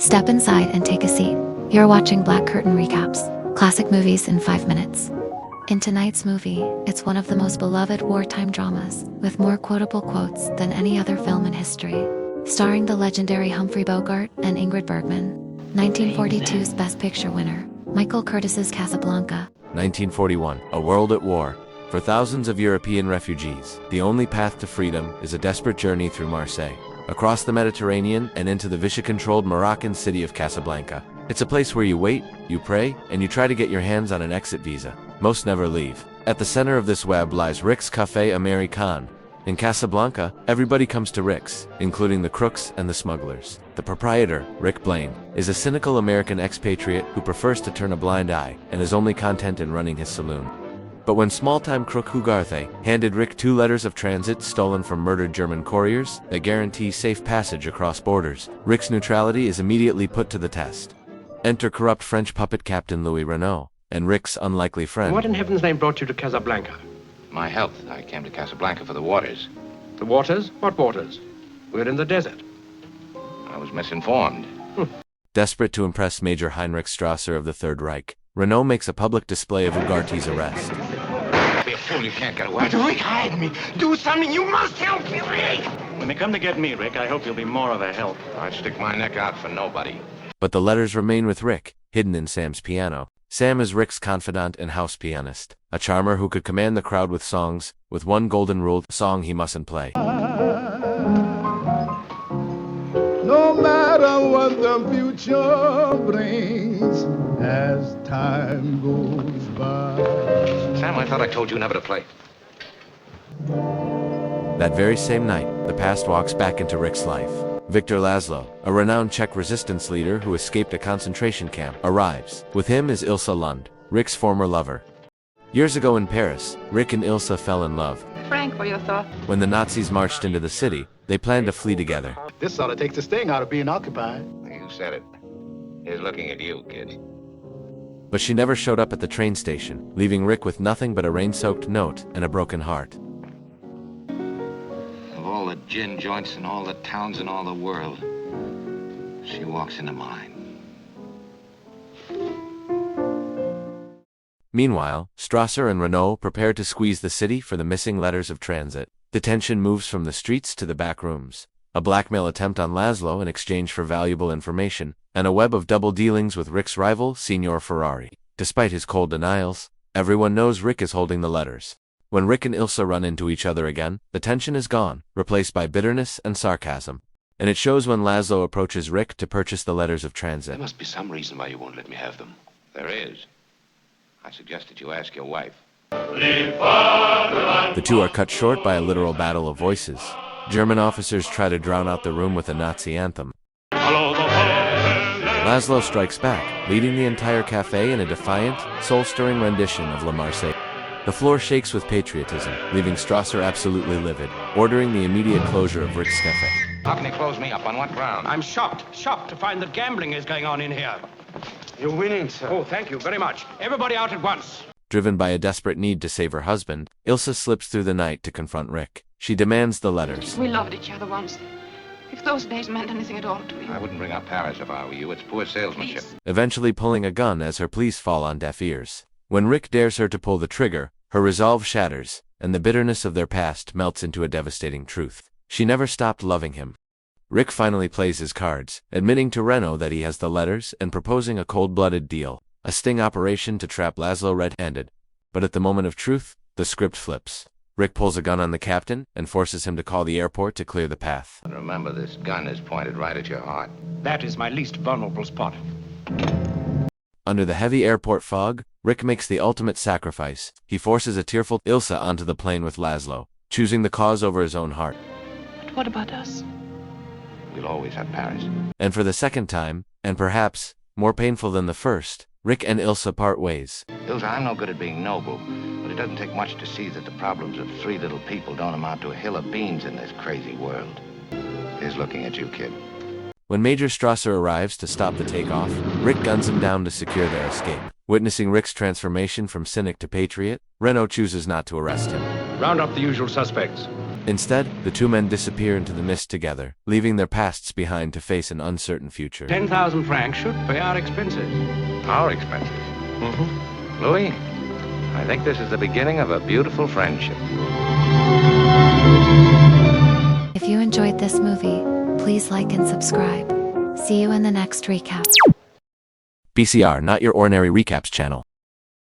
Step inside and take a seat. You're watching Black Curtain Recaps, classic movies in 5 minutes. In tonight's movie, it's one of the most beloved wartime dramas, with more quotable quotes than any other film in history. Starring the legendary Humphrey Bogart and Ingrid Bergman, 1942's Best Picture winner, Michael Curtis's Casablanca. 1941, a world at war. For thousands of European refugees, the only path to freedom is a desperate journey through Marseille, across the Mediterranean and into the Vichy-controlled Moroccan city of Casablanca. It's a place where you wait, you pray, and you try to get your hands on an exit visa. Most never leave. At the center of this web lies Rick's Café Américain. In Casablanca, everybody comes to Rick's, including the crooks and the smugglers. The proprietor, Rick Blaine, is a cynical American expatriate who prefers to turn a blind eye and is only content in running his saloon. But when small-time crook Hugarthe handed Rick 2 letters of transit stolen from murdered German couriers that guarantee safe passage across borders, Rick's neutrality is immediately put to the test. Enter corrupt French puppet captain Louis Renault and Rick's unlikely friend. What in heaven's name brought you to Casablanca? My health. I came to Casablanca for the waters. The waters? What waters? We're in the desert. I was misinformed. Desperate to impress Major Heinrich Strasser of the Third Reich, Renault makes a public display of Ugarte's arrest. Be a fool, you can't get away. Rick, hide me. Do something. You must help me, Rick. When they come to get me, Rick, I hope you'll be more of a help. I'd stick my neck out for nobody. But the letters remain with Rick, hidden in Sam's piano. Sam is Rick's confidant and house pianist, a charmer who could command the crowd with songs, with one golden rule: song he mustn't play. No matter what the future brings as time goes by. Sam, I thought I told you never to play. That very same night, the past walks back into Rick's life. Victor Laszlo, a renowned Czech resistance leader who escaped a concentration camp, arrives. With him is Ilsa Lund, Rick's former lover. Years ago in Paris, Rick and Ilsa fell in love. Frank, for your thought. When the Nazis marched into the city, they planned to flee together. This sort of takes the sting out of being occupied. You said it. He's looking at you, kid. But she never showed up at the train station, leaving Rick with nothing but a rain-soaked note and a broken heart. Of all the gin joints in all the towns in all the world, she walks into mine. Meanwhile, Strasser and Renault prepare to squeeze the city for the missing letters of transit. The tension moves from the streets to the back rooms. A blackmail attempt on Laszlo in exchange for valuable information, and a web of double dealings with Rick's rival, Signor Ferrari. Despite his cold denials, everyone knows Rick is holding the letters. When Rick and Ilsa run into each other again, the tension is gone, replaced by bitterness and sarcasm. And it shows when Laszlo approaches Rick to purchase the letters of transit. There must be some reason why you won't let me have them. There is. I suggest that you ask your wife. The two are cut short by a literal battle of voices. German officers try to drown out the room with a Nazi anthem. Laszlo strikes back, leading the entire cafe in a defiant, soul-stirring rendition of La Marseillaise. The floor shakes with patriotism, leaving Strasser absolutely livid, ordering the immediate closure of Rick's Café. How can you close me up? On what ground? I'm shocked to find that gambling is going on in here. You're winning, sir. Oh, thank you very much. Everybody out at once. Driven by a desperate need to save her husband, Ilsa slips through the night to confront Rick. She demands the letters. We loved each other once. If those days meant anything at all to you. I wouldn't bring up Paris if I were you. It's poor salesmanship. Please. Eventually pulling a gun as her pleas fall on deaf ears. When Rick dares her to pull the trigger, her resolve shatters, and the bitterness of their past melts into a devastating truth. She never stopped loving him. Rick finally plays his cards, admitting to Renault that he has the letters and proposing a cold-blooded deal, a sting operation to trap Laszlo red-handed. But at the moment of truth, the script flips. Rick pulls a gun on the captain and forces him to call the airport to clear the path. And remember, this gun is pointed right at your heart. That is my least vulnerable spot. Under the heavy airport fog, Rick makes the ultimate sacrifice. He forces a tearful Ilsa onto the plane with Laszlo, choosing the cause over his own heart. But what about us? We'll always have Paris. And for the second time, and perhaps more painful than the first, Rick and Ilsa part ways. Ilsa, I'm no good at being noble, but it doesn't take much to see that the problems of 3 little people don't amount to a hill of beans in this crazy world. He's looking at you, kid. When Major Strasser arrives to stop the takeoff, Rick guns him down to secure their escape. Witnessing Rick's transformation from cynic to patriot, Renault chooses not to arrest him. Round up the usual suspects. Instead, the two men disappear into the mist together, leaving their pasts behind to face an uncertain future. 10,000 francs should pay our expenses. Our expenses. Louis, I think this is the beginning of a beautiful friendship. If you enjoyed this movie, please like and subscribe. See you in the next recap. BCR, not your ordinary recaps channel.